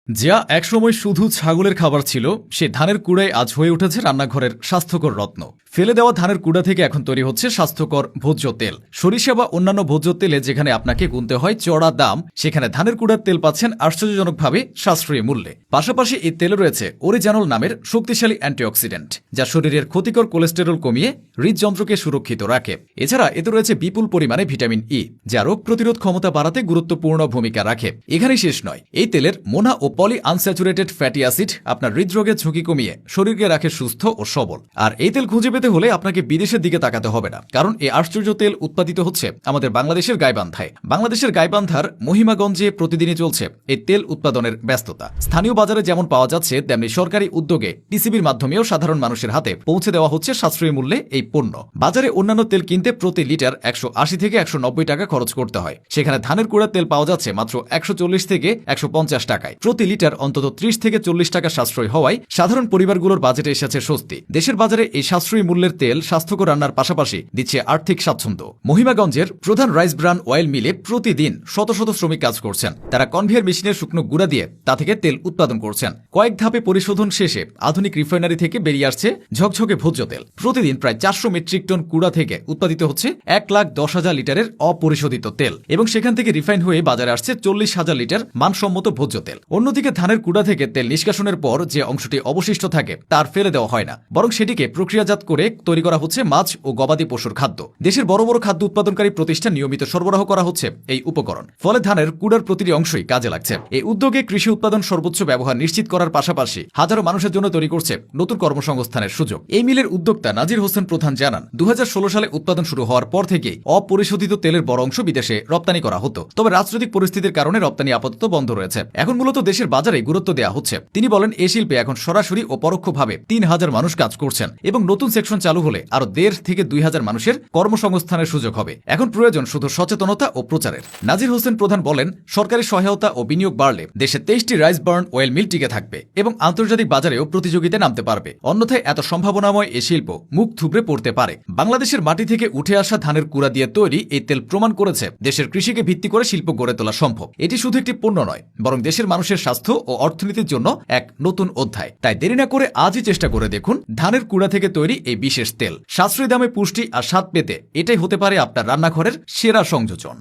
যা একসময় শুধু ছাগলের খাবার ছিল, সে ধানের কুড়াই আজ হয়ে উঠেছে রান্নাঘরের স্বাস্থ্যকর রত্ন। ফেলে দেওয়া ধানের কুড়া থেকে এখন তৈরি হচ্ছে স্বাস্থ্যকর ভোজ্য তেল। সরিষা বা অন্যান্য ভোজ্য তেলে যেখানে আপনাকে গুনতে হয় চড়া দাম, সেখানে ধানের কুড়ার তেল পাচ্ছেন আশ্চর্যজনকভাবে সাশ্রয়ী মূল্যে। পাশাপাশি এই তেলে রয়েছে অরিজানল নামের শক্তিশালী অ্যান্টিঅক্সিডেন্ট, যা শরীরের ক্ষতিকর কোলেস্টেরল কমিয়ে হৃদযন্ত্রকে সুরক্ষিত রাখে। এছাড়া এতে রয়েছে বিপুল পরিমাণে ভিটামিন ই, যা রোগ প্রতিরোধ ক্ষমতা বাড়াতে গুরুত্বপূর্ণ ভূমিকা রাখে। এখানেই শেষ নয়, এই তেলের মোনা ও পলি আনস্যাচুরেটেড ফ্যাটি অ্যাসিড আপনার হৃদরোগের ঝুঁকি কমিয়ে শরীরকে রাখে সুস্থ ও সবল। আর এই তেল খুঁজে পেতে হলে আপনাকে বিদেশের দিকে তাকাতে হবে না, কারণ এই আশ্চর্য তেল উৎপাদিত হচ্ছে আমাদের বাংলাদেশের গাইবান্ধায়। বাংলাদেশের গাইবান্ধার মহিমাগঞ্জে প্রতিদিনই চলছে এই তেল উৎপাদনের ব্যস্ততা। স্থানীয় বাজারে যেমন পাওয়া যাচ্ছে, তেমনি সরকারি উদ্যোগে টিসিবির মাধ্যমেও সাধারণ মানুষের হাতে পৌঁছে দেওয়া হচ্ছে সাশ্রয়ী মূল্যে এই পণ্য। বাজারে অন্যান্য তেল কিনতে প্রতি লিটার 180 থেকে 190 টাকা খরচ করতে হয়, সেখানে ধানের কুড়ার তেল পাওয়া যাচ্ছে মাত্র 140 থেকে 150 টাকায়। প্রতি লিটার অন্তত 30 থেকে 40 টাকা সাশ্রয় হওয়ায় সাধারণ পরিবারগুলোর বাজেটে এসেছে স্বস্তি। দেশের বাজারে এই সাশ্রয়ী মূল্যের তেল স্বাস্থ্যকর রান্নার পাশাপাশি দিচ্ছে আর্থিক স্বাচ্ছন্দ্য। মহিমাগঞ্জের প্রধান রাইস ব্রান অয়েল মিলে প্রতিদিন শত শত শ্রমিক কাজ করছেন। তারা কনভেয়ার মেশিনের শুকনো গুঁড়া দিয়ে তা থেকে তেল উৎপাদন করছেন। কয়েক ধাপে পরিশোধন শেষে আধুনিক রিফাইনারি থেকে বেরিয়ে আসছে ঝকঝকে ভোজ্য তেল। প্রতিদিন প্রায় 400 মেট্রিক টন কুড়া থেকে উৎপাদিত হচ্ছে 1,10,000 লিটারের অপরিশোধিত তেল, এবং সেখান থেকে রিফাইন হয়ে বাজারে আসছে 40,000 লিটার মানসম্মত ভোজ্য তেল। অন্যদিকে ধানের কুড়া থেকে তেল নিষ্কাশনের পর যে অংশটি অবশিষ্ট থাকে তার ফেলে দেওয়া হয় না, বরং সেটিকে প্রক্রিয়াজাত করে তৈরি করা হচ্ছে মাছ ও গবাদি পশুর খাদ্য। দেশের বড় বড় খাদ্য উৎপাদনকারী প্রতিষ্ঠান নিয়মিত সরবরাহ করা হচ্ছে এই উপকরণ। ফলে ধানের কুড়ার প্রতিটি অংশই কাজে লাগছে। এই উদ্যোগে কৃষি উৎপাদন সর্বোচ্চ ব্যবহার নিশ্চিত করার পাশাপাশি হাজারো মানুষের জন্য তৈরি করছে নতুন কর্মসংস্থানের সুযোগ। এই মিলের উদ্যোক্তা নাজির হোসেন প্রধান জানান, 2016 সালে উৎপাদন শুরু হওয়ার পর থেকেই অপরিশোধিত তেলের বড় অংশ বিদেশে রপ্তানি করা হতো। তবে রাজনৈতিক পরিস্থিতির কারণে রপ্তানি আপাতত বন্ধ রয়েছে। এখন মূলত দেশের বাজারে গুরুত্ব দেওয়া হচ্ছে। তিনি বলেন, এই শিল্পে এখন সরাসরি ও পরোক্ষভাবে 3000 মানুষ কাজ করছেন, এবং নতুন সেকশন চালু হলে আরো 1.5 থেকে 2000 মানুষের কর্মসংস্থানের সুযোগ হবে। এখন প্রয়োজন শুধু সচেতনতা ও প্রচারের। নাজির হোসেন প্রধান বলেন, সরকারি সহায়তা ও বিনিয়োগ বাড়লে দেশে 23টি রাইস বার্ন অয়েল মিল টিকে থাকবে এবং আন্তর্জাতিক বাজারেও প্রতিযোগিতায় নামতে পারবে। অন্যথায় এত সম্ভাবনাময় এই শিল্প মুখ থুবড়ে পড়তে পারে। বাংলাদেশের মাটি থেকে উঠে আসা ধানের কুড়া দিয়ে তৈরি এই তেল প্রমাণ করেছে দেশের কৃষিকে ভিত্তি করে শিল্প গড়ে তোলা সম্ভব। এটি শুধু একটি পণ্য নয়, বরং দেশের মানুষের স্বাস্থ্য ও অর্থনীতির জন্য এক নতুন অধ্যায়। তাই দেরি না করে আজই চেষ্টা করে দেখুন ধানের কুড়া থেকে তৈরি এই বিশেষ তেল। সাশ্রয়ী দামে পুষ্টি আর স্বাদ পেতে এটাই হতে পারে আপনার রান্নাঘরের সেরা সংযোজন।